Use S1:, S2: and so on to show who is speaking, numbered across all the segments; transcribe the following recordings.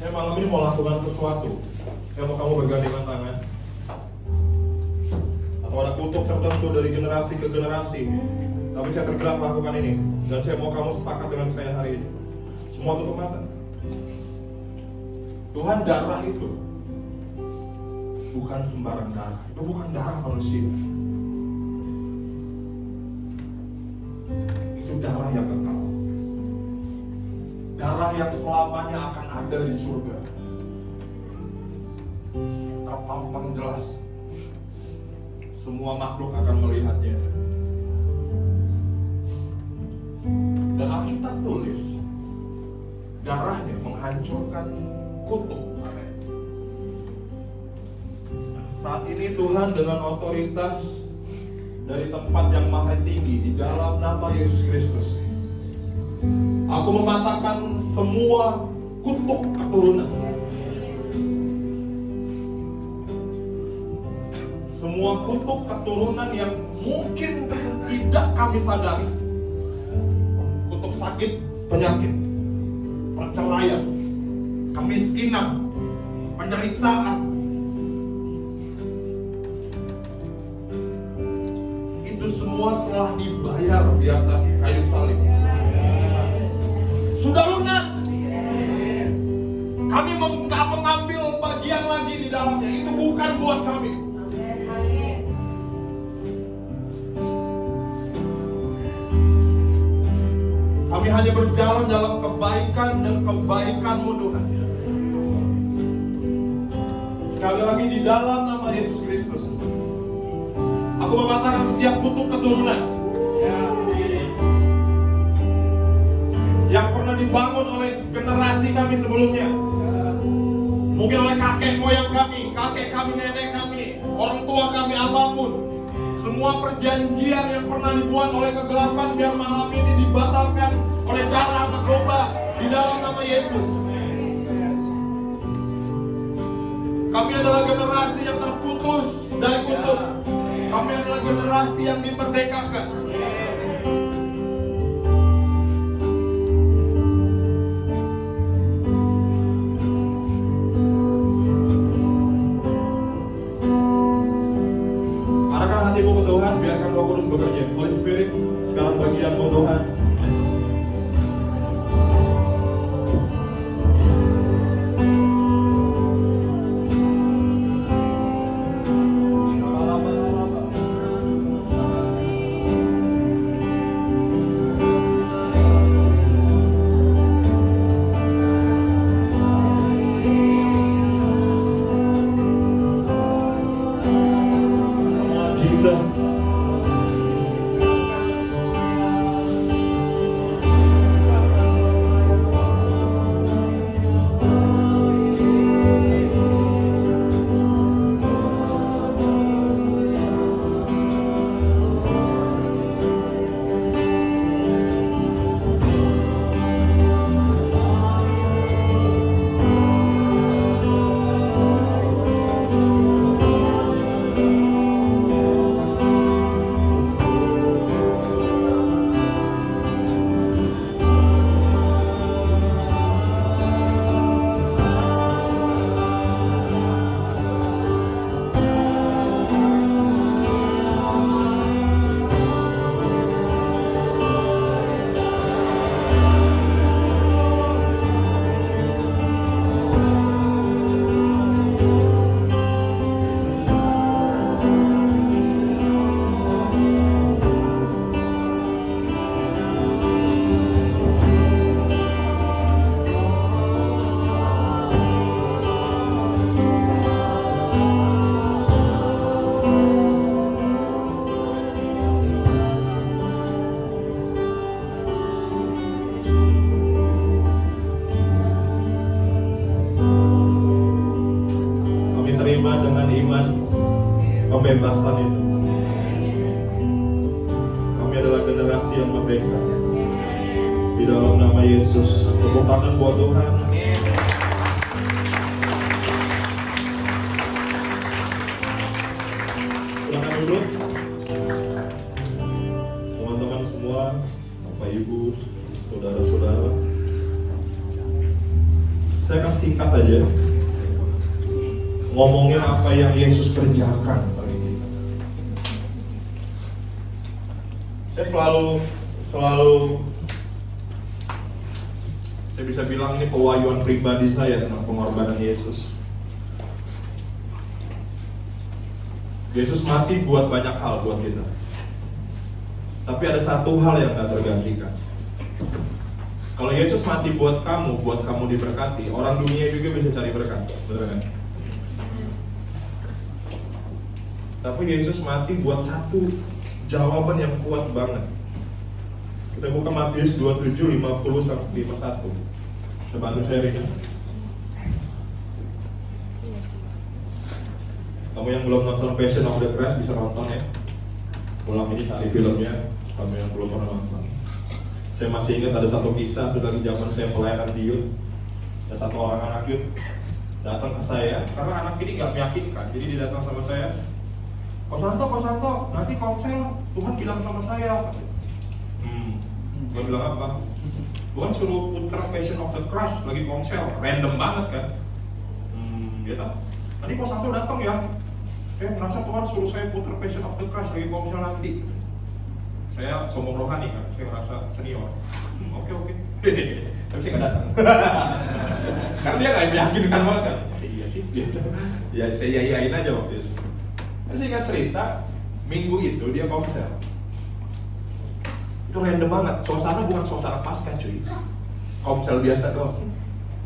S1: Saya malam ini mau lakukan sesuatu. Saya mau kamu bergandengan tangan. Atau ada kutub tertentu dari generasi ke generasi, tapi saya tergerak melakukan ini. Dan saya mau kamu sepakat dengan saya hari ini. Semua tutup mata. Tuhan, darah itu bukan sembarang darah. Itu bukan darah manusia. Itu darah yang kekal. Darah yang selamanya akan ada di surga. Terpampang jelas. Semua makhluk akan melihatnya. Dan Alkitab tulis, darahnya menghancurkan kutuk. Saat ini Tuhan dengan otoritas dari tempat yang maha tinggi di dalam nama Yesus Kristus, aku mematahkan semua kutuk keturunan. Semua kutuk keturunan yang mungkin tidak kami sadari. Kutuk sakit, penyakit, perceraian, kemiskinan, penderitaan. Itu semua telah dibayar di atas kayu salib. Sudah lunas. Kami nggak mengambil bagian lagi di dalamnya. Itu bukan buat kami. Kami hanya berjalan dalam kebaikan dan kebaikan-Mu Tuhan. Sekali lagi di dalam nama Yesus Kristus, aku mematahkan setiap kutuk keturunan yang pernah dibangun oleh generasi kami sebelumnya. Mungkin oleh kakek moyang kami, kakek kami, nenek kami, orang tua kami, apapun. Semua perjanjian yang pernah dibuat oleh kegelapan biar malam ini dibatalkan oleh darah anak domba di dalam nama Yesus. Kami adalah generasi yang terputus dari kutuk. Kami adalah generasi yang dimerdekakan. Arahkan hatimu ke Tuhan, biarkan Roh Kudus bekerja. Holy Spirit, sekarang bagian-Mu Tuhan. Pembebasan itu. Kami adalah generasi yang merdeka. Di dalam nama Yesus, tepuk tangan buat Tuhan. Silakan duduk. Teman-teman semua, Bapak Ibu, saudara-saudara. Saya akan akan singkat aja ngomongin apa yang Yesus kerjakan bagi kita. Saya selalu saya bisa bilang ini pewahyuan pribadi saya tentang pengorbanan Yesus. Yesus mati buat banyak hal buat kita. Tapi ada satu hal yang gak tergantikan. Kalau Yesus mati buat kamu diberkati, orang dunia juga bisa cari berkat, betul kan? Tapi Yesus mati buat satu jawaban yang kuat banget. Kita buka Matius 27, 50 sampai 51. Sebantu sharing. Kamu yang belum nonton Passion of the Christ bisa nonton ya. Pulang ini cari filmnya. Kamu yang belum pernah nonton. Saya masih ingat ada satu kisah dari zaman saya pelayanan di youth. Ada satu orang anak youth datang ke saya karena anak ini nggak meyakinkan. Jadi dia datang sama saya. Pak Santo, nanti komsel Tuhan bilang sama saya. Gue bilang apa? Tuhan suruh putar Passion of the Christ lagi komsel, random banget kan? Dia tahu. Nanti Pak Santo datang ya. Saya merasa Tuhan suruh saya putar Passion of the Christ lagi komsel nanti. Saya sombong rohani kan, saya merasa senior. Oke. Tapi saya nggak datang. Karena dia nggak meyakinkan banget kan. Iya sih, gitu. Ya saya yayain aja waktu itu. Saya ingat cerita, minggu itu dia komsel. Itu random banget, suasana bukan suasana pasca cuy. Komsel biasa doang.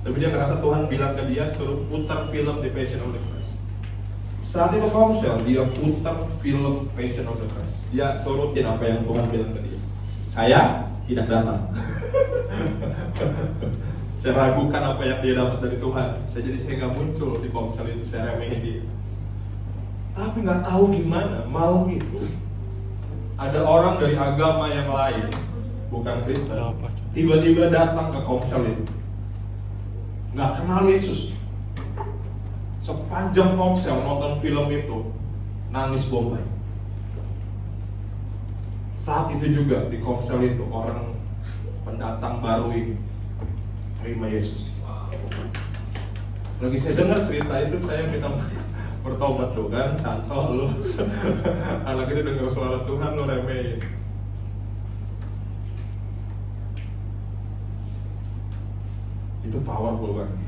S1: Tapi dia ngerasa Tuhan bilang ke dia suruh putar film The Passion of the Christ. Saat itu komsel, dia putar film Passion of the Christ. Dia turutin apa yang Tuhan bilang ke dia. Saya tidak datang. Saya ragukan apa yang dia dapat dari Tuhan. Saya nggak muncul di komsel itu, saya remehin dia. Tapi nggak tahu gimana, malam itu ada orang dari agama yang lain, bukan Kristen, tiba-tiba datang ke komsel itu. Nggak kenal Yesus. Sepanjang komsel nonton film itu, nangis bombay. Saat itu juga di komsel itu orang pendatang baru ini terima Yesus. Lagi saya dengar cerita itu, saya minta bertobat tuh kan, Santo lu. Anak itu dengar suara Tuhan lu remehin. Itu powerful banget.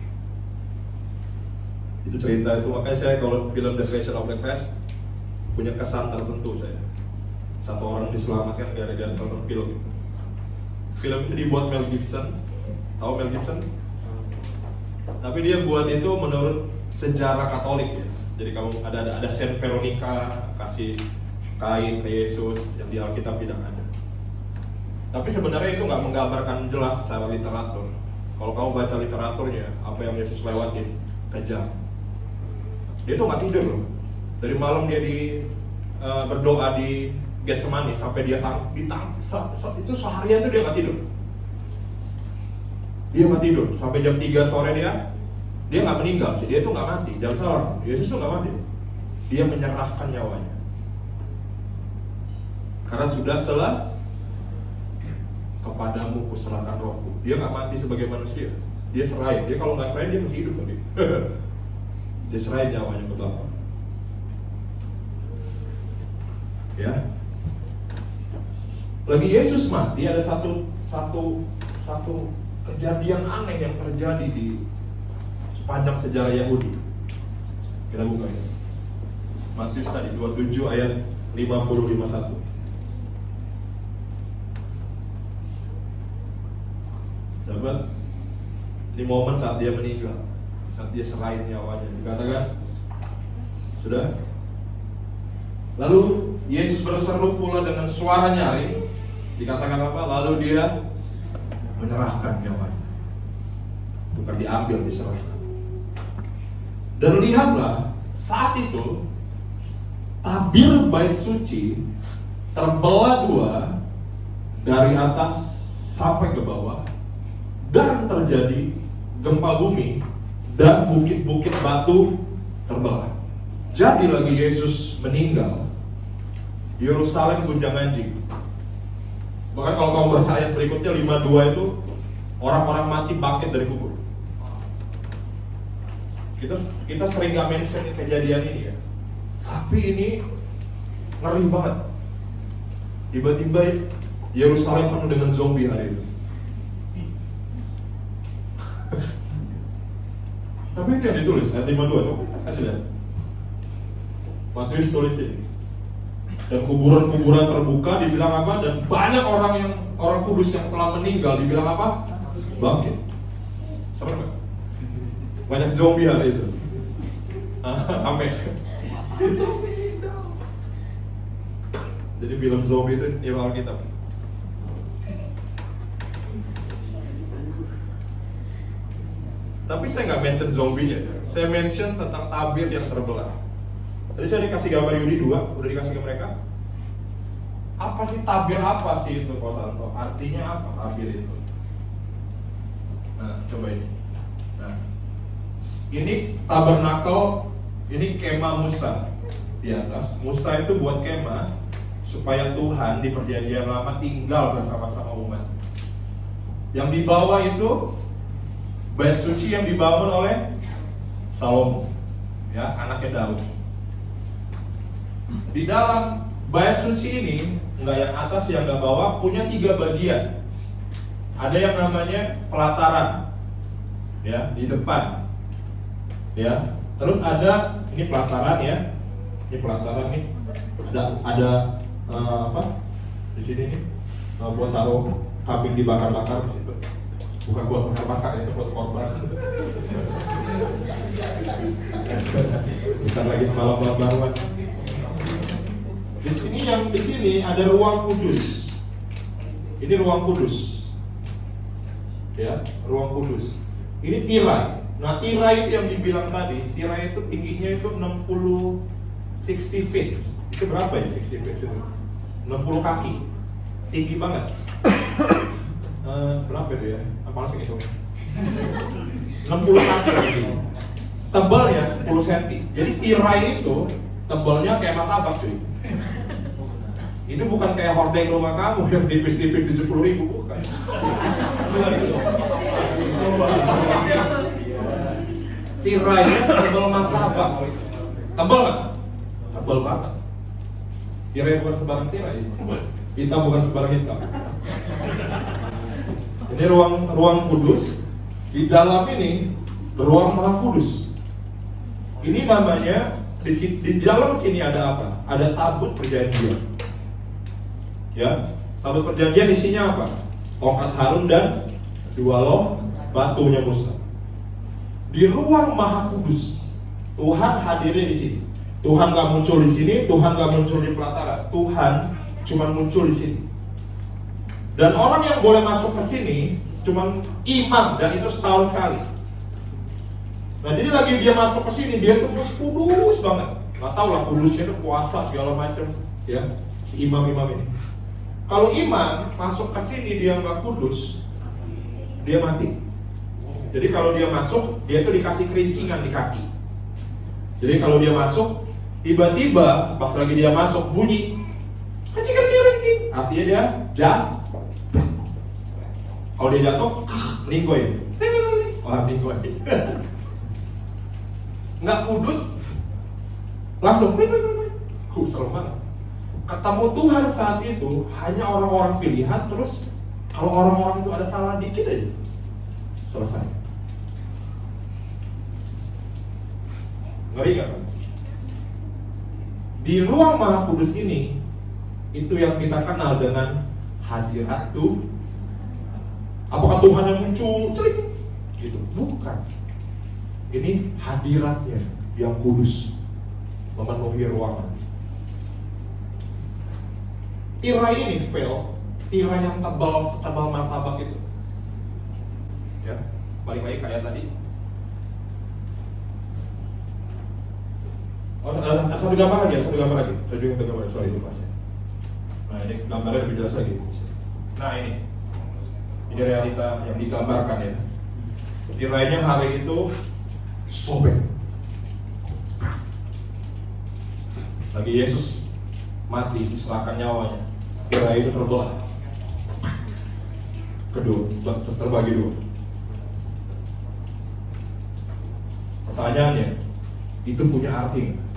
S1: Itu cerita itu, makanya saya kalau film The Passion of the Christ punya kesan tertentu saya. Satu orang diselamatkan gara-gara nonton film itu. Film itu dibuat Mel Gibson. Tahu Mel Gibson? Tapi dia buat itu menurut sejarah Katolik ya. Jadi kamu ada Saint Veronica kasih kain ke Yesus yang di Alkitab tidak ada. Tapi sebenarnya itu nggak menggambarkan jelas secara literatur. Kalau kamu baca literaturnya, apa yang Yesus lewatin, kejam. Dia tuh nggak tidur loh. Dari malam dia berdoa di Getsemani sampai dia itu seharian tuh dia nggak tidur. Dia nggak tidur sampai jam 3 sore dia nggak meninggal sih, dia tuh nggak mati. Jangan salah, Yesus tuh nggak mati. Dia menyerahkan nyawanya. Karena sudah kepadamu kuserahkan rohku. Dia nggak mati sebagai manusia. Dia serahin. Dia kalau nggak serahin dia masih hidup lagi. Dia serahin nyawanya ke Bapa. Ya. Lagi Yesus mati ada satu kejadian aneh yang terjadi di sepanjang sejarah Yahudi. Kita buka ya. Matius tadi 27 ayat 50-51. Dapat? Ini momen saat dia meninggal, saat dia serahin nyawanya. Dikatakan, sudah. Lalu Yesus berseru pula dengan suara nyaring. Dikatakan apa? Lalu dia menyerahkan nyawanya. Bukan diambil, diserahkan. Dan lihatlah, saat itu tabir bait suci terbelah dua dari atas sampai ke bawah, dan terjadi gempa bumi dan bukit-bukit batu terbelah. Jadi lagi Yesus meninggal, Yerusalem gonjang-ganjing. Bahkan kalau kamu baca ayat berikutnya 52 itu orang-orang mati bangkit dari kubur. Kita sering gak mention kejadian ini ya. Tapi ini ngeri banget. Tiba-tiba Yerusalem penuh dengan zombie hari itu. Tapi itu yang ditulis, ayat 52, coba kasih lihat. Matius tulis ini. Dan kuburan-kuburan terbuka, dibilang apa? Dan banyak orang kudus yang telah meninggal, dibilang apa? Bangkit. Sama nggak? Banyak zombie hari itu. Amin. Jadi film zombie itu di Alkitab. Tapi saya nggak mention zombie-nya, saya mention tentang tabir yang terbelah. Tadi saya dikasih gambar Yudi 2, udah dikasih ke mereka. Apa sih tabir, apa sih itu Pak Santo? Artinya apa tabir itu? Nah, coba ini. Nah, ini tabernakel, ini kemah Musa di atas. Musa itu buat kemah supaya Tuhan di perjanjian lama tinggal bersama-sama umat. Yang di bawah itu bait suci yang dibangun oleh Salomo, ya, anaknya Daud. Di dalam bait suci ini, enggak yang atas yang enggak bawah, punya 3 bagian. Ada yang namanya pelataran, ya, di depan, ya. Terus ada ini pelataran, ya, ini pelataran nih. Ada apa? Di sini nih, buat taruh kambing dibakar-bakar di situ. Bukan buat bakar-bakar ya, buat korban. Bisa lagi malam baruan. Di sini ada ruang kudus. Ini ruang kudus. Ya, ruang kudus. Ini tirai. Nah, tirai itu yang dibilang tadi, tirai itu tingginya itu 60 feet. Itu berapa ya 60 feet itu? 60 kaki. Tinggi banget. Seberapa itu ya? Apa sih itu? 60 kaki. Tebalnya 10 cm. Jadi tirai itu tebalnya kayak martabak cuy. Itu bukan kayak hordeng rumah kamu yang tipis-tipis 70.000, bukan. Tirainya setebal martabak. Tebal nggak? Tebal banget. Tirai bukan sembarang tirai. Hitam bukan sembarang hitam. Ini ruang kudus. Di dalam ini ruang maha kudus. Ini namanya di dalam sini ada apa? Ada tabut perjanjian. Ya, tabut perjanjian isinya apa? Tongkat Harun dan 2 loh batunya Musa. Di ruang maha kudus, Tuhan hadirnya di sini. Tuhan gak muncul di sini, Tuhan gak muncul di pelataran. Tuhan cuma muncul di sini. Dan orang yang boleh masuk ke sini cuma imam, dan itu setahun sekali. Nah, jadi lagi dia masuk ke sini, dia tuh kudus banget. Gak tau lah kudusnya itu puasa segala macam, ya, si imam-imam ini. Kalau imam masuk ke sini dia nggak kudus, dia mati. Jadi kalau dia masuk, dia tuh dikasih kerincingan di kaki. Jadi kalau dia masuk, tiba-tiba pas lagi dia masuk bunyi kecil-kecil, artinya dia jatuh. Kalau dia jatuh, meninggoy. Wah, meninggoy. Nggak kudus, langsung serem banget. Ketemu Tuhan saat itu hanya orang-orang pilihan. Terus kalau orang-orang itu ada salah dikit aja, selesai. Ngeri gak kan? Di ruang maha kudus ini, itu yang kita kenal dengan hadirat Tuhan. Apakah Tuhan yang muncul celik gitu? Bukan. Ini hadiratnya yang kudus memenuhi ruangan. Tirai ini tirai yang setebal martabak itu. Ya, balik lagi kayak tadi. Oh, satu gambar lagi. Saya juga gambar soal itu Mas. Nah, ini gambarnya lebih jelas lagi. Nah, ini realita yang digambarkan ya. Tirainya hari itu sobek. Lagi Yesus mati, diserahkan nyawanya. Tirai itu terbelah. Terbagi 2. Pertanyaannya, itu punya arti nggak?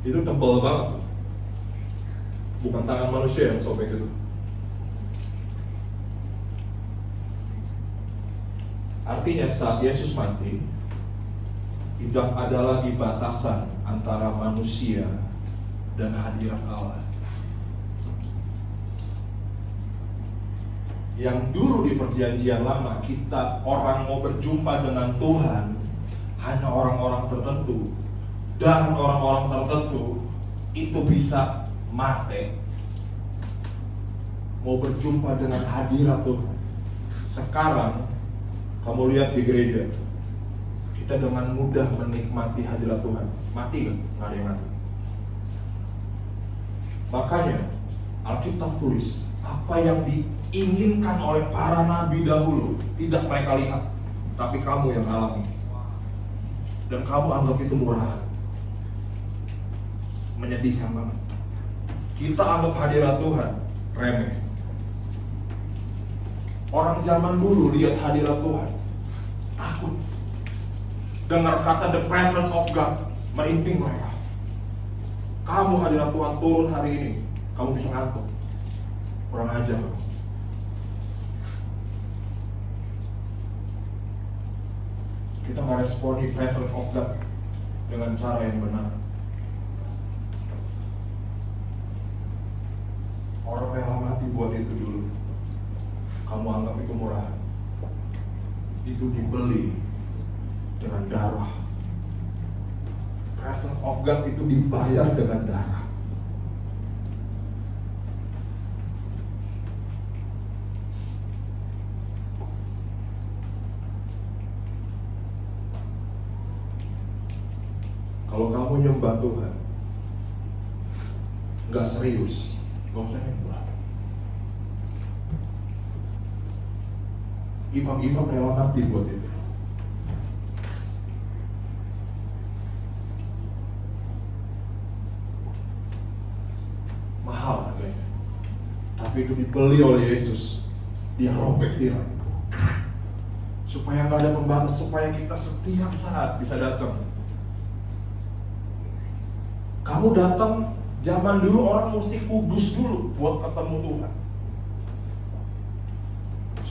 S1: Itu tebal banget. Bukan tangan manusia yang sobek itu. Artinya saat Yesus mati, tidak ada lagi batasan antara manusia dan hadirat Allah. Yang dulu di perjanjian lama, kita orang mau berjumpa dengan Tuhan hanya orang-orang tertentu, dan orang-orang tertentu itu bisa mati mau berjumpa dengan hadirat Tuhan. Sekarang kamu lihat di gereja, kita dengan mudah menikmati hadirat Tuhan. Mati gak? Nggak ada yang mati. Makanya Alkitab tulis, apa yang diinginkan oleh para nabi dahulu tidak mereka lihat, tapi kamu yang alami. Dan kamu anggap itu murahan. Menyedihkan banget. Kita anggap hadirat Tuhan remeh. Orang zaman dulu lihat hadirat Tuhan takut. Dengar kata the presence of God, merinding mereka. Kamu hadirat Tuhan turun hari ini, kamu bisa ngantuk. Kurang ajar. Kita meresponi presence of God dengan cara yang benar. Orang rela mati buat itu dulu. Kamu anggap itu murahan. Itu dibeli dengan darah. Presence of God itu dibayar dengan darah. Kalau kamu nyembah Tuhan nggak serius, nggak usah nyembah. Imam-imam rela mati buat itu. Mahal harganya. Tapi itu dibeli oleh Yesus. Dia robek tirai. Supaya nggak ada pembatas, supaya kita setiap saat bisa datang. Kamu datang, zaman dulu orang mesti kudus dulu buat ketemu Tuhan.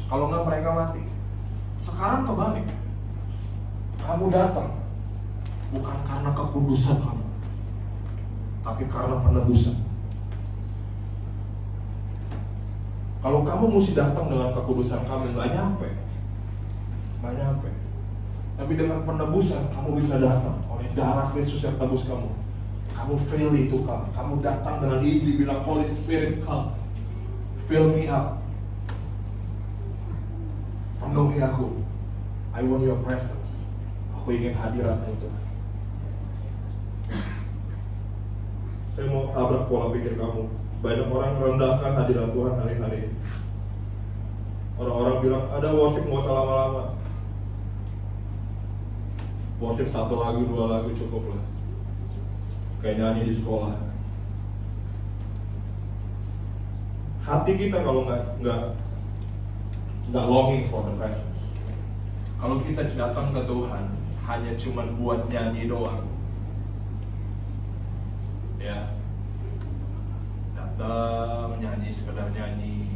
S1: Kalau nggak mereka mati. Sekarang kebalik. Kamu datang bukan karena kekudusan kamu, tapi karena penebusan. Kalau kamu mesti datang dengan kekudusan kamu, nggak nyampe. Tapi dengan penebusan kamu bisa datang oleh darah Kristus yang tebus kamu. Kamu freely to come. Kamu datang dengan easy, bilang Holy Spirit come, fill me up. Penuhi aku. I want your presence. Aku ingin hadiratmu Tuhan. Saya mau tabrak pola pikir kamu. Banyak orang merendahkan hadirat Tuhan hari-hari ini. Orang-orang bilang ada worship nggak usah lama-lama. Worship 1 lagu 2 lagu cukup lah. Kayak nyanyi di sekolah. Hati kita kalau nggak longing for the presence. Kalau kita datang ke Tuhan hanya cuman buat nyanyi doang, ya, datang nyanyi sekedar nyanyi,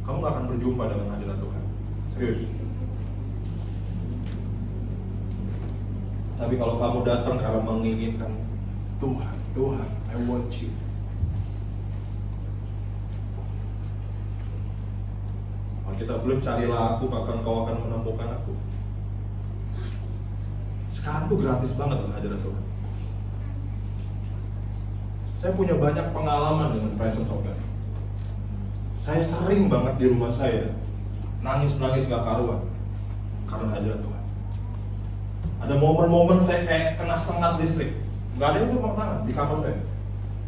S1: kamu gak akan berjumpa dengan hadirat Tuhan. Serius. Tapi kalau kamu datang karena menginginkan Tuhan, I want you. Kita boleh carilah aku, bahkan kau akan menemukan aku. Sekarang tuh gratis banget loh hadirat Tuhan. Saya punya banyak pengalaman dengan presence of God. Saya sering banget di rumah saya nangis-nangis gak karuan karena hadirat Tuhan. Ada momen-momen saya kayak kena sengat listrik, gak ada yang tepuk tangan di kamar saya.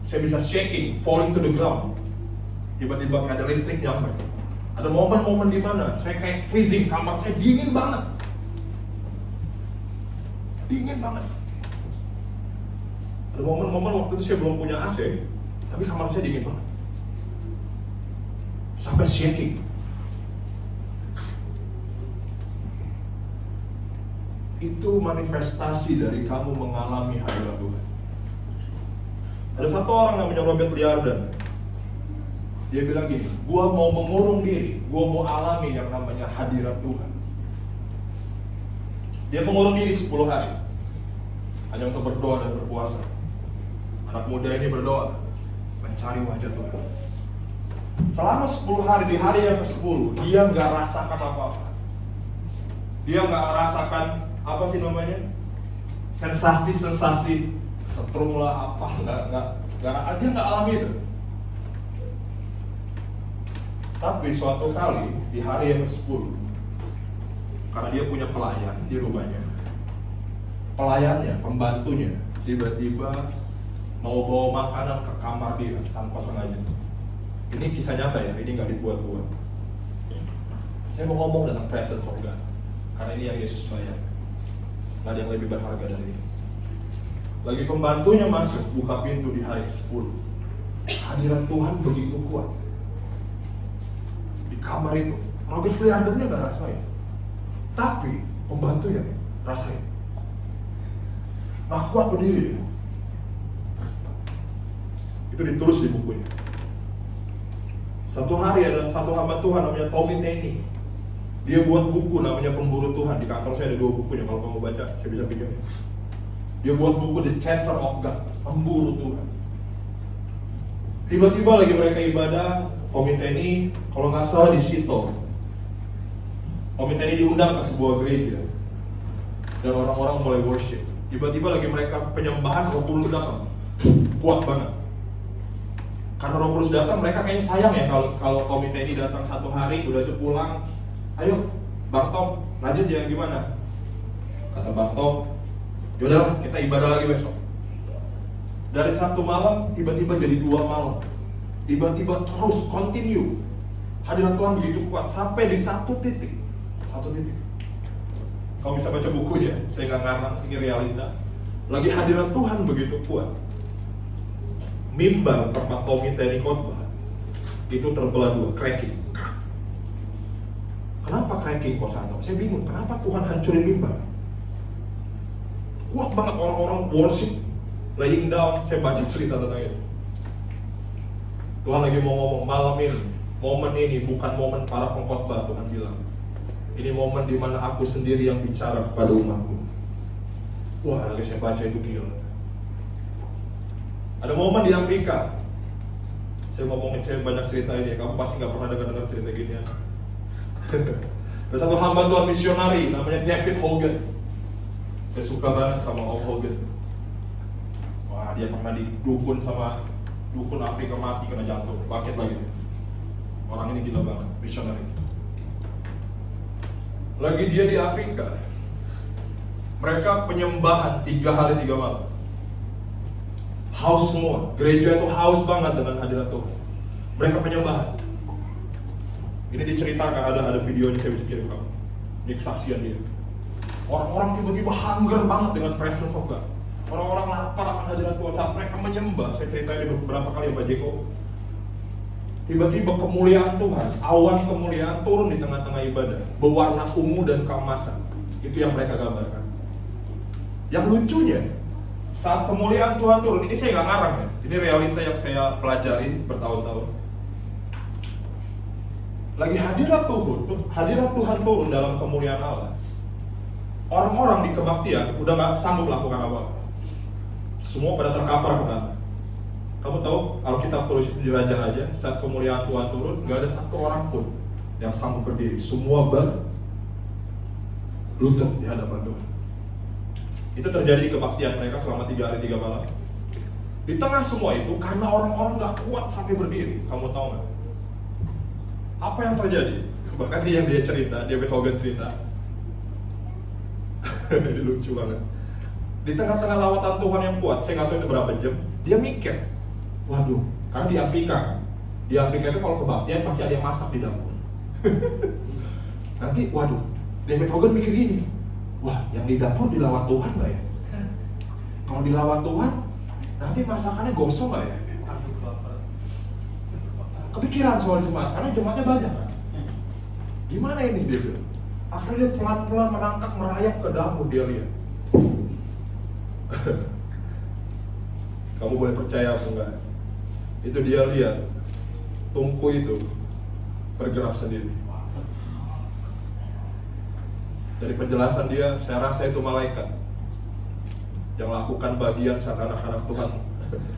S1: Saya bisa shaking, falling to the ground. Tiba-tiba ada listrik nyampe. Ada momen-momen di mana saya kayak freezing, kamar saya dingin banget. Ada momen-momen waktu itu saya belum punya AC, tapi kamar saya dingin banget. Sampai shaking. Itu manifestasi dari kamu mengalami hadirat Tuhan. Ada satu orang namanya Robert Liardon. Dia bilang gini, gua mau mengurung diri, gua mau alami yang namanya hadirat Tuhan. Dia mengurung diri 10 hari hanya untuk berdoa dan berpuasa. Anak muda ini berdoa mencari wajah Tuhan. Selama 10 hari, di hari yang ke-10 dia nggak rasakan apa-apa. Dia nggak rasakan apa sih namanya, sensasi setrum lah apa, dia nggak alami itu. Tapi suatu kali di hari yang ke-10, karena dia punya pelayan di rumahnya, pelayannya, pembantunya tiba-tiba mau bawa makanan ke kamar dia tanpa sengaja. Ini kisah nyata ya, ini nggak dibuat-buat. Saya mau ngomong tentang presence of God, karena ini yang Yesus bayar. Nggak ada yang lebih berharga dari ini. Lagi pembantunya masuk, buka pintu di hari ke-10. Hadirat Tuhan begitu kuat. Di kamar itu, Robert Liardonnya nggak rasain. Tapi pembantunya rasain. Nah, kuat berdiri. Itu ditulis di bukunya. Satu hari ada satu hamba Tuhan namanya Tommy Tenney. Dia buat buku namanya Pemburu Tuhan. Di kantor saya ada 2 bukunya, kalau kamu baca saya bisa pinjam. Dia buat buku The Chaser of God, Pemburu Tuhan. Tiba-tiba lagi mereka ibadah, Tommy Tenney kalau nggak salah di Seattle. Tommy Tenney diundang ke sebuah gereja dan orang-orang mulai worship. Tiba-tiba lagi mereka penyembahan, Roh Kudus datang, kuat banget. Karena Roh Kudus datang, mereka kayaknya sayang ya kalau Tommy Tenney datang 1 hari, udah itu pulang. Ayo, Bang Tom, lanjut ya gimana? Kata Bang Tom, yaudahlah kita ibadah lagi besok. Dari 1 malam, tiba-tiba jadi 2 malam. Tiba-tiba terus, continue. Hadirat Tuhan begitu kuat, sampai di satu titik. Kamu bisa baca bukunya, saya nggak ngarang, ini realita. Lagi hadirat Tuhan begitu kuat. Mimbar tempat Tommy Tenney khotbah itu terbelah 2, cracking. Kenapa cracking Kosano? Saya bingung, kenapa Tuhan hancurin mimbar? Kuat banget orang-orang worship, laying down. Saya baca cerita tentang itu. Tuhan lagi mau ngomong malam ini, momen ini bukan momen para pengkhotbah. Tuhan bilang, ini momen di mana aku sendiri yang bicara kepada umatku. Wah, lagi saya baca itu gila. Ada momen di Afrika. Saya ngomongin, saya banyak cerita ini, kamu pasti nggak pernah dengar cerita gini ya. Ada satu hamba Tuhan misionari namanya David Hogan. Saya suka banget sama Om Hogan. Wah, dia pernah didukun sama dukun Afrika, mati kena jantung, bangkit lagi. Orang ini gila banget, misionari. Lagi dia di Afrika, mereka penyembahan 3 hari 3 malam. Haus semua, gereja itu haus banget dengan hadirat Tuhan. Mereka penyembahan. Ini diceritakan, ada videonya, saya bisa kirim kamu. Ini kesaksian dia. Orang-orang tiba-tiba hunger banget dengan presence of God. Orang-orang lapar akan hadirat Tuhan saat mereka menyembah. Saya ceritain beberapa kali sama Jeko. Tiba-tiba kemuliaan Tuhan, awan kemuliaan turun di tengah-tengah ibadah, berwarna ungu dan keemasan. Itu yang mereka gambarkan. Yang lucunya, saat kemuliaan Tuhan turun, ini saya nggak ngarang ya, ini realita yang saya pelajari bertahun-tahun. Lagi hadirat Tuhan turun dalam kemuliaan Allah. Orang-orang di kebaktian udah nggak sanggup lakukan apa-apa. Semua pada terkapar ke tanah. Kamu tahu, Alkitab tulis di Raja-Raja, saat kemuliaan Tuhan turun, nggak ada satu orang pun yang sanggup berdiri. Semua berlutut di hadapan Tuhan. Itu terjadi di kebaktian mereka selama 3 hari 3 malam. Di tengah semua itu, karena orang-orang nggak kuat sampai berdiri, kamu tahu nggak? Apa yang terjadi? Bahkan dia cerita, David Hogan cerita. Ini lucu banget. Di tengah-tengah lawatan Tuhan yang kuat, saya nggak tahu itu berapa jam, dia mikir, waduh, karena di Afrika kan, di Afrika itu kalau kebaktian pasti ada yang masak di dapur. Nanti, waduh, David Hogan mikir gini, wah, yang di dapur dilawan Tuhan nggak ya? Kalau dilawan Tuhan, nanti masakannya gosong nggak ya? Kepikiran soal jemaat, karena jemaatnya banyak kan? Gimana ini dia bilang? Akhirnya dia pelan-pelan merangkak merayap ke dapur, dia lihat. Kamu boleh percaya apa enggak? Itu dia lihat tungku itu bergerak sendiri. Dari penjelasan dia, saya rasa itu malaikat yang lakukan bagian saat anak-anak Tuhan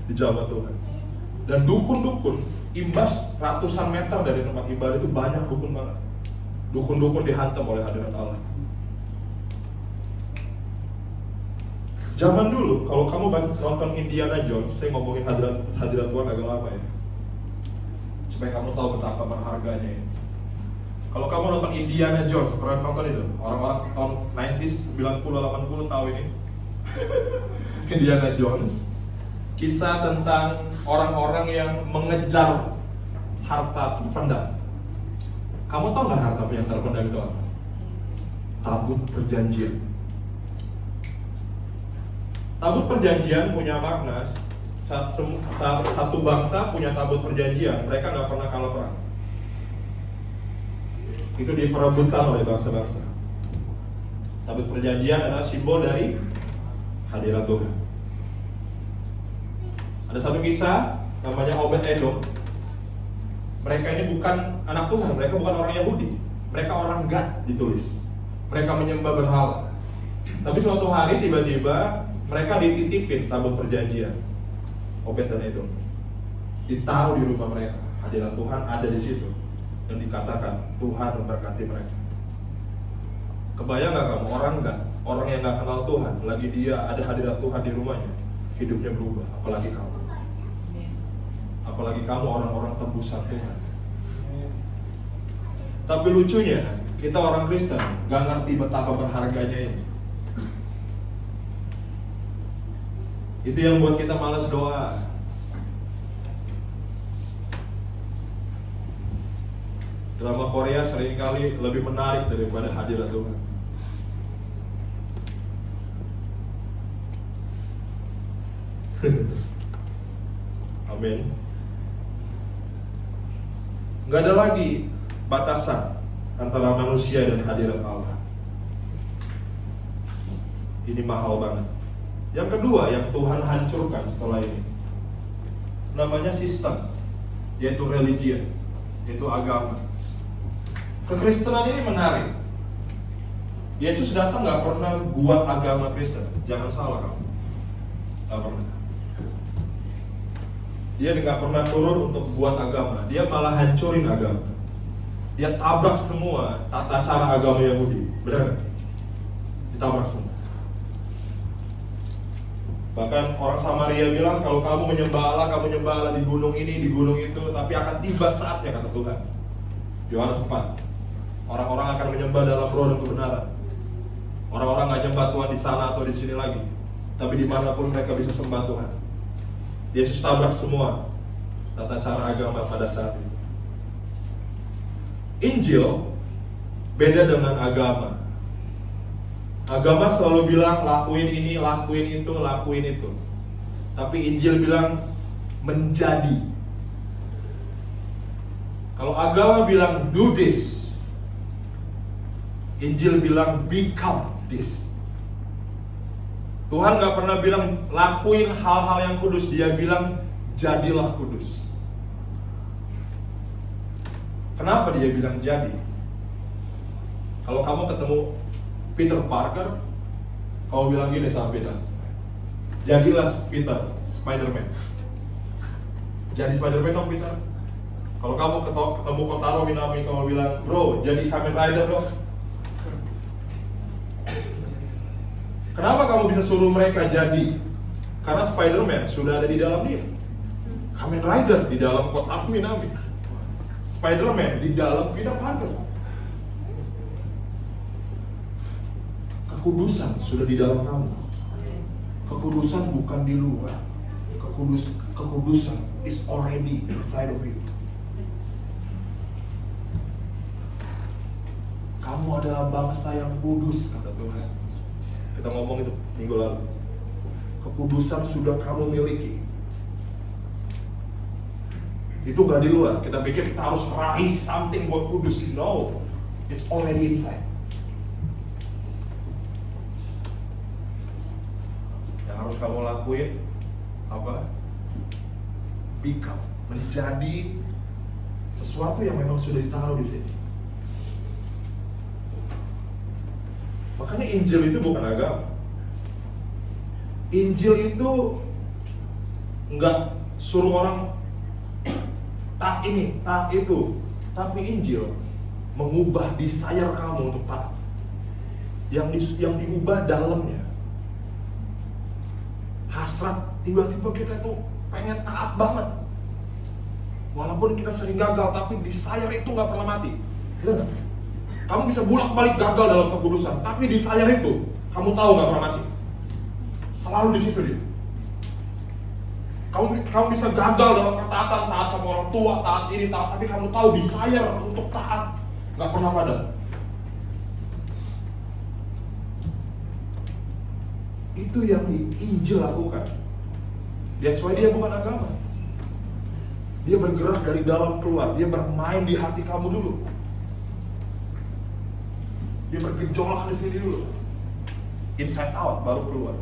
S1: di zaman Tuhan. Dan dukun-dukun, imbas ratusan meter dari tempat ibadah itu banyak dukun banget. Dukun-dukun dihantam oleh hadirat Allah. Zaman dulu, kalau kamu nonton Indiana Jones, saya ngomongin hadirat Tuhan agak lama ya, supaya kamu tahu betapa berharganya ya. Kalau kamu nonton Indiana Jones, pernah nonton itu? Orang-orang tahun 90s, 90, 80 tahu ini. Indiana Jones, kisah tentang orang-orang yang mengejar harta terpendam. Kamu tahu nggak harta yang terpendam itu apa? Tabut perjanjian. Tabut perjanjian punya makna saat satu bangsa punya tabut perjanjian, mereka nggak pernah kalah perang. Itu diperebutkan oleh bangsa-bangsa. Tabut perjanjian adalah simbol dari hadirat Tuhan. Ada satu kisah namanya Obed-Edom. Mereka ini bukan anak Tuhan, mereka bukan orang Yahudi, mereka orang Gad ditulis. Mereka menyembah berhala. Tapi suatu hari tiba-tiba mereka dititipin tabut perjanjian, Obed dan Edom, ditaruh di rumah mereka. Hadirat Tuhan ada di situ dan dikatakan Tuhan memberkati mereka. Kebayang nggak kamu orang yang nggak kenal Tuhan, lagi dia ada hadirat Tuhan di rumahnya, hidupnya berubah. Apalagi kamu orang-orang tebusan Tuhan. Tapi lucunya kita orang Kristen nggak ngerti betapa berharganya ini. Itu yang buat kita malas doa. Drama Korea seringkali lebih menarik daripada hadirat Tuhan. Amin. Gak ada lagi batasan antara manusia dan hadirat Allah. Ini mahal banget. Yang kedua yang Tuhan hancurkan setelah ini, namanya sistem, yaitu religion, yaitu agama. Kekristenan ini menarik. Yesus datang gak pernah buat agama Kristen. Jangan salah kamu, gak pernah. Dia gak pernah turun untuk buat agama. Dia malah hancurin agama. Dia tabrak semua tata cara agama Yahudi. Benar? Ditabrak semua. Bahkan orang Samaria bilang, kalau kamu menyembah Allah di gunung ini, di gunung itu, tapi akan tiba saatnya, kata Tuhan. Yohanes 4. Orang-orang akan menyembah dalam roh dan kebenaran. Orang-orang gak nyembah Tuhan di sana atau di sini lagi, tapi dimanapun mereka bisa sembah Tuhan. Yesus tabrak semua tata cara agama pada saat itu. Injil beda dengan agama. Agama selalu bilang lakuin ini, lakuin itu, lakuin itu. Tapi Injil bilang menjadi. Kalau agama bilang do this, Injil bilang become this. Tuhan gak pernah bilang lakuin hal-hal yang kudus, dia bilang jadilah kudus. Kenapa dia bilang jadi? Kalau kamu ketemu Peter Parker, kamu bilang gini sama Peter, jadilah Peter, Spider-Man. Jadi Spider-Man dong Peter. Kalau kamu ketemu Kotaro Minami, kamu bilang, bro, jadi Kamen Rider dong. Kenapa kamu bisa suruh mereka jadi? Karena Spider-Man sudah ada di dalam dia. Kamen Rider di dalam Kotaro Minami. Spider-Man di dalam Peter Parker. Kekudusan sudah di dalam kamu. Kekudusan bukan di luar. Kekudusan is already inside of you. Kamu adalah bangsa yang kudus, kata Tuhan. Kita ngomong itu minggu lalu. Kekudusan sudah kamu miliki. Itu gak di luar. Kita pikir kita harus raih something buat kudus. No, it's already inside. harus kamu lakuin apa? Become, menjadi sesuatu yang memang sudah ditaruh di sini. Makanya Injil itu bukan agama. Injil itu enggak suruh orang taat ini, taat itu. Tapi Injil mengubah desire kamu untuk taat. Yang diubah dalamnya. Hasrat, tiba-tiba kita itu pengen taat banget. Walaupun kita sering gagal, tapi desire itu gak pernah mati. Benar? Kamu bisa bolak-balik gagal dalam kekudusan, tapi desire itu, kamu tahu gak pernah mati. Selalu di situ dia. Kamu bisa gagal dalam ketaatan, taat sama orang tua, taat ini, taat, tapi kamu tahu desire untuk taat gak pernah padam. Itu yang Injil lakukan. That's why dia bukan agama. Dia bergerak dari dalam keluar. Dia bermain di hati kamu dulu. Dia bergejolak di sini dulu. Inside out baru keluar.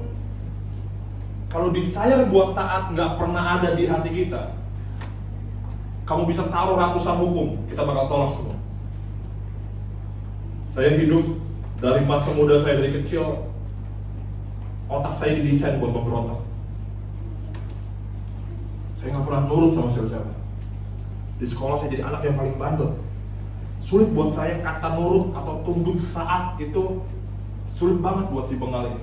S1: Kalau desire buat taat nggak pernah ada di hati kita, kamu bisa taruh ratusan hukum, kita bakal tolak semua. Saya hidup dari masa muda saya dari kecil, otak saya didesain buat memberontak. Saya nggak pernah nurut sama siapa-siapa. Di sekolah saya jadi anak yang paling bandel. Sulit buat saya kata nurut atau tunduk taat itu sulit banget buat si bengal ini.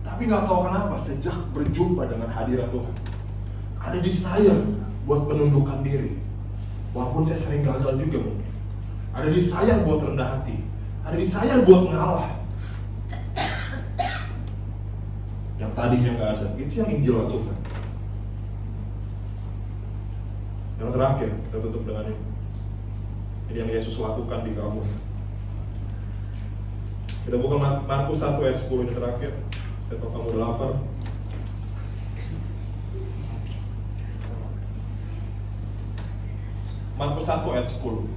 S1: Tapi nggak tahu kenapa sejak berjumpa dengan hadirat Tuhan, ada desire buat menundukkan diri. Walaupun saya sering gagal juga mungkin. Ada desire buat rendah hati. Ada desire buat ngalah. Yang tadinya nggak ada. Itu yang Injil lakukan. Yang terakhir, kita tutup dengan ini. Ini yang Yesus lakukan di kamu. Kita buka Markus 1 ayat 10 ini terakhir. Saya tahu kamu udah lapar. Markus 1 ayat 10.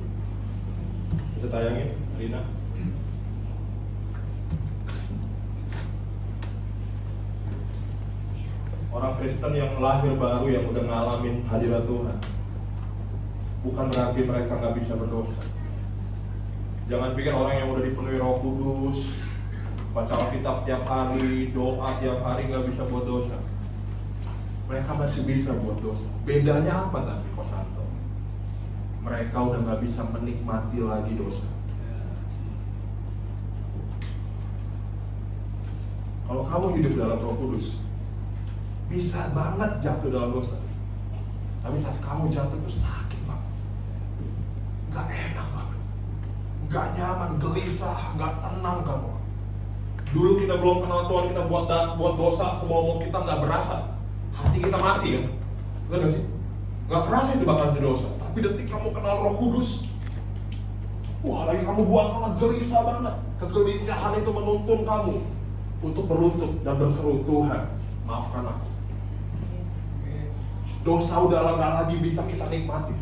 S1: Bisa tayangin, Rina. Orang Kristen yang lahir baru, yang udah ngalamin hadirat Tuhan, bukan berarti mereka nggak bisa berdosa. Jangan pikir orang yang udah dipenuhi Roh Kudus, baca Alkitab tiap hari, doa tiap hari nggak bisa buat dosa. Mereka masih bisa buat dosa. Bedanya apa tadi, Ko Santo? Mereka udah nggak bisa menikmati lagi dosa. Kalau kamu hidup dalam Roh Kudus, bisa banget jatuh dalam dosa. Tapi saat kamu jatuh itu sakit banget, gak enak banget, gak nyaman, gelisah, gak tenang kamu. Dulu kita belum kenal Tuhan, kita buat dosa, semua mau kita gak berasa. Hati kita mati kan? Bener gak sih? Gak kerasa itu bakal jadi dosa. Tapi detik kamu kenal Roh Kudus, wah lagi kamu buat salah, gelisah banget. Kegelisahan itu menuntun kamu untuk berlutut dan berseru, Tuhan maafkan aku. Dosa udah gak lagi bisa kita nikmati.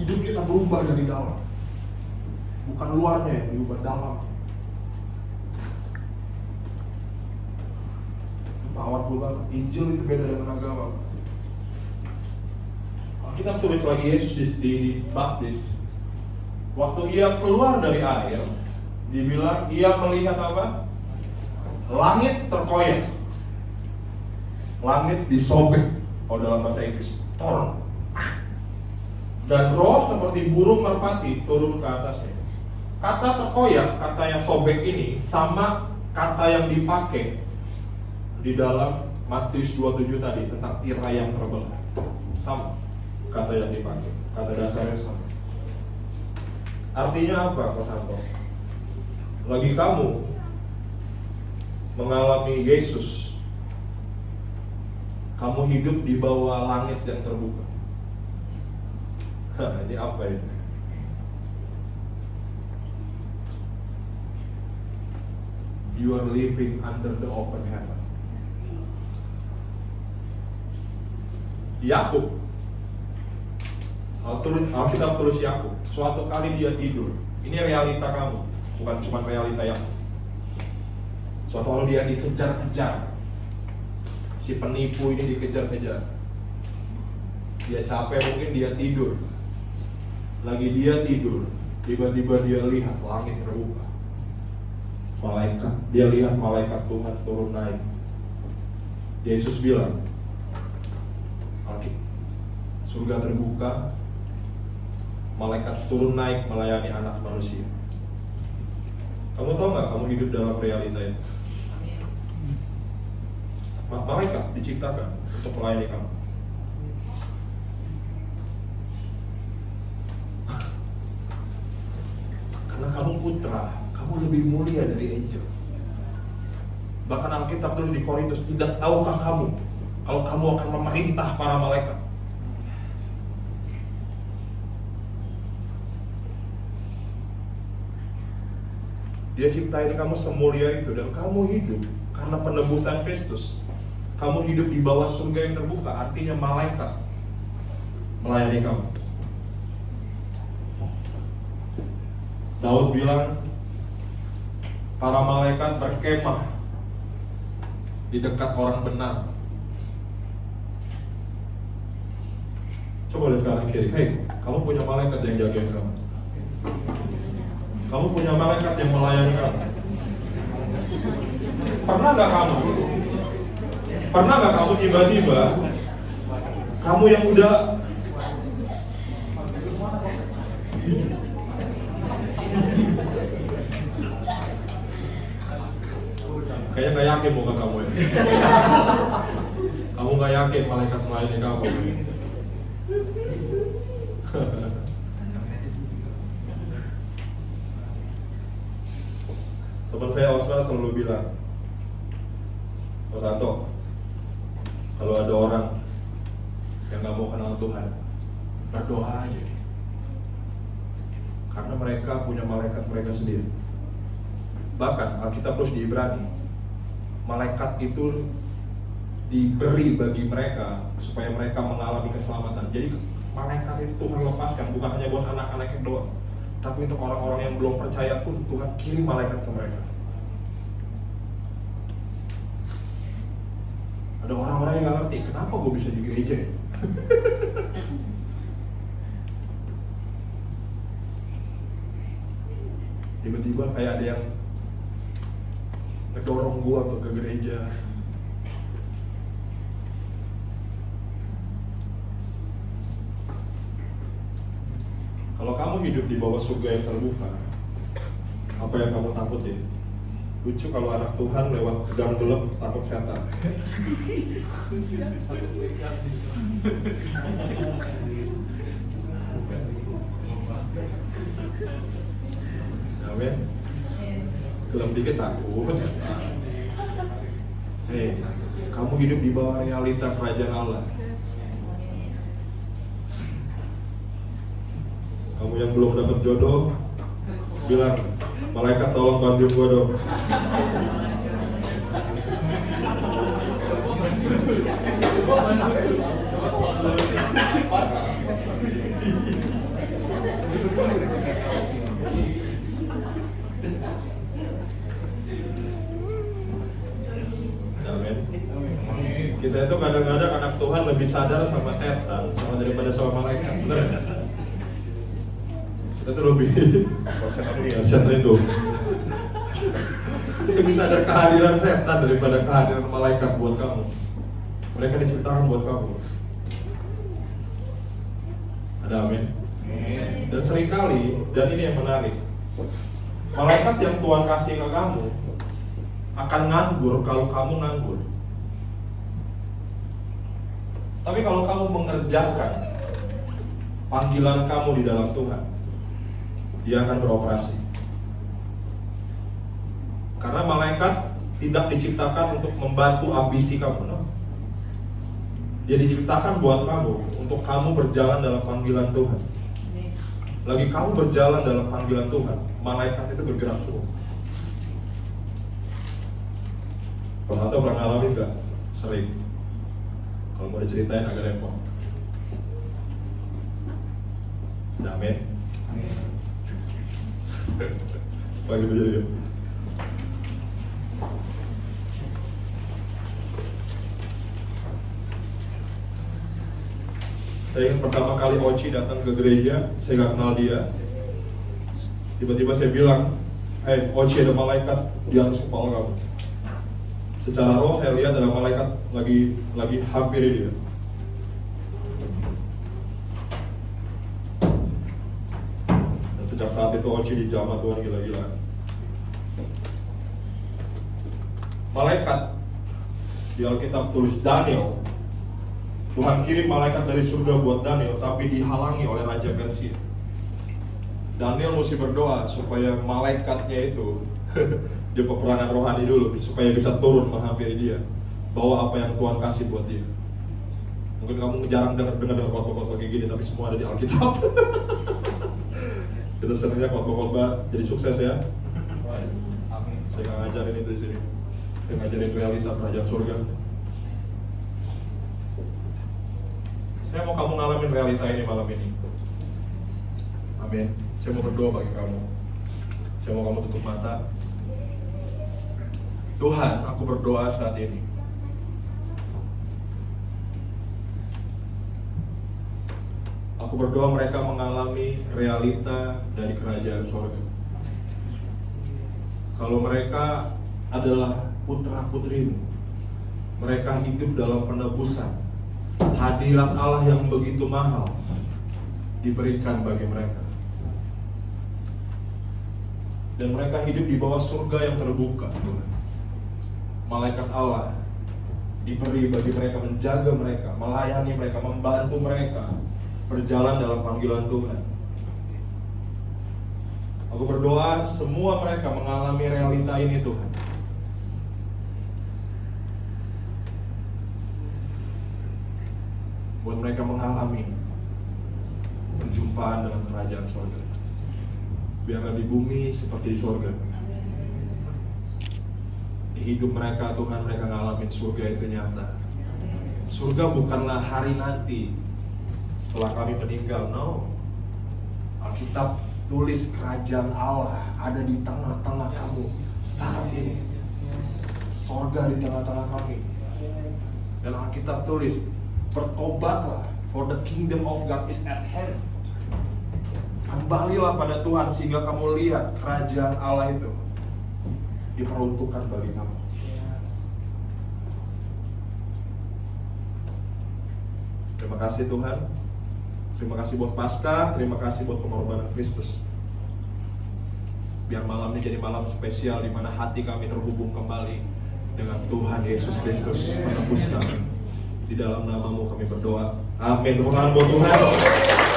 S1: Hidup kita berubah dari dalam. Bukan luarnya yang diubah, dalam. Powerful banget. Injil itu beda dengan agama. Kita tulis lagi Yesus di baptis. Waktu ia keluar dari air, dibilang ia melihat apa? Langit terkoyak. Langit disobek. Kalau dalam bahasa Inggris, torn. Dan roh seperti burung merpati turun ke atasnya. Kata terkoyak, kata yang sobek ini sama kata yang dipakai di dalam Matius 27 tadi tentang tirai yang terbelah. Sama kata yang dipakai, kata dasarnya sama. Artinya apa, Ko Santo? Lagi kamu mengalami Yesus, kamu hidup di bawah langit yang terbuka. Ini apa ini? You are living under the open heaven. Yakub, Alkitab tulis Yakub, suatu kali dia tidur. Ini realita kamu, bukan cuma realita Yakub. Suatu hari dia dikejar-kejar Si penipu ini dikejar-kejar. Dia capek, mungkin dia tidur. Lagi dia tidur, tiba-tiba dia lihat langit terbuka. Dia lihat malaikat Tuhan turun naik. Yesus bilang, surga terbuka, malaikat turun naik melayani anak manusia. Kamu tahu nggak kamu hidup dalam realita itu? Malaikat diciptakan untuk melayani kamu. Karena kamu putra, kamu lebih mulia dari angels. Bahkan Alkitab terus di Korintus, tidak tahukah kamu kalau kamu akan memerintah para malaikat? Dia ciptain kamu semulia itu, dan kamu hidup karena penebusan Kristus. Kamu hidup di bawah surga yang terbuka, artinya malaikat melayani kamu. Daud bilang, para malaikat berkemah di dekat orang benar. Coba lihat kanan kiri. Hei, kamu punya malaikat yang jagain kamu. Kamu punya malaikat yang melayani kamu. Pernah nggak kamu tiba-tiba kamu yang udah kayaknya nggak yakin muka kamu ya. Kamu nggak yakin malaikat melayani kamu. Teman saya Osman selalu bilang, Mas Anto, kalau ada orang yang gak mau kenal Tuhan, berdoa aja. Karena mereka punya malaikat mereka sendiri. Bahkan Alkitab terus di Ibrani, malaikat itu diberi bagi mereka supaya mereka mengalami keselamatan. Jadi malaikat itu Tuhan lepaskan, bukan hanya buat anak-anaknya doang, tapi untuk orang-orang yang belum percaya pun Tuhan kirim malaikat ke mereka. Ada orang-orang yang gak ngerti, kenapa gue bisa di gereja ya? Tiba-tiba kayak ada yang ngedorong gue untuk ke gereja. Kalau kamu hidup di bawah surga yang terbuka, apa yang kamu takutin? Lucu kalau anak Tuhan lewat gang gelap takut setan. Amin. Gelap dikit takut. Hei, kamu hidup di bawah realita kerajaan Allah. Kamu yang belum dapat jodoh, bilang, malaikat tolong bantuin gue dong. Amin. Kita itu kadang-kadang anak Tuhan lebih sadar sama setan sama daripada sama malaikat, bener ya? Kita tuh lebih setan itu lebih sadar kehadiran setan daripada kehadiran malaikat buat kamu. Mereka diciptakan buat kamu. Ada amin? Dan seringkali, dan ini yang menarik, malaikat yang Tuhan kasih ke kamu akan nganggur kalau kamu nganggur. Tapi kalau kamu mengerjakan panggilan kamu di dalam Tuhan, dia akan beroperasi. Karena malaikat tidak diciptakan untuk membantu ambisi kamu, no? Dia diciptakan buat kamu, untuk kamu berjalan dalam panggilan Tuhan. Lagi kamu berjalan dalam panggilan Tuhan, malaikat itu bergerak semua. Kalau Anda pernah ngalamin nggak? Sering. Kalau mau diceritain agak repot. Amin. Pagi berdiri. Saya ingat pertama kali Oci datang ke gereja, saya nggak kenal dia. Tiba-tiba saya bilang, Oci, ada malaikat di atas kepala kamu. Secara roh saya lihat ada malaikat lagi hampiri dia. Dan sejak saat itu Oci dijamah Tuhan gila-gilaan. Malaikat di Alkitab tulis Daniel. Tuhan kirim malaikat dari surga buat Daniel, tapi dihalangi oleh Raja Persia. Daniel mesti berdoa supaya malaikatnya itu dia peperangan rohani dulu, supaya bisa turun menghampiri dia, bawa apa yang Tuhan kasih buat dia. Mungkin kamu jarang dengar khotbah kayak gini, tapi semua ada di Alkitab. Kita senangnya khotbah jadi sukses ya. Amin. Saya nggak ngajarin itu di sini. Saya ngajarin realita kerajaan surga. Saya mau kamu ngalamin realita ini malam ini. Amin. Saya mau berdoa bagi kamu. Saya mau kamu tutup mata. Tuhan, aku berdoa saat ini. Aku berdoa mereka mengalami realita dari kerajaan surga. Kalau mereka adalah putra-putrimu, mereka hidup dalam penebusan. Hadirat Allah yang begitu mahal diberikan bagi mereka. Dan mereka hidup di bawah surga yang terbuka. Malaikat Allah diberi bagi mereka, menjaga mereka, melayani mereka, membantu mereka berjalan dalam panggilan Tuhan. Aku berdoa semua mereka mengalami realita ini Tuhan. Buat mereka mengalami perjumpaan dengan kerajaan surga. Biarlah di bumi seperti di surga. Di hidup mereka Tuhan, mereka ngalamin surga itu nyata. Surga bukanlah hari nanti setelah kami meninggal, no. Alkitab tulis kerajaan Allah ada di tengah-tengah kamu saat ini. Surga di tengah-tengah kami. Dan Alkitab tulis, bertobatlah, for the kingdom of God is at hand. Kembalilah pada Tuhan sehingga kamu lihat kerajaan Allah itu diperuntukkan bagi kamu. Terima kasih Tuhan. Terima kasih buat Paskah, terima kasih buat pengorbanan Kristus. Biar malam ini jadi malam spesial di mana hati kami terhubung kembali dengan Tuhan Yesus Kristus menebus kami. Di dalam namamu kami berdoa. Amin. Tepuk tangan buat Tuhan.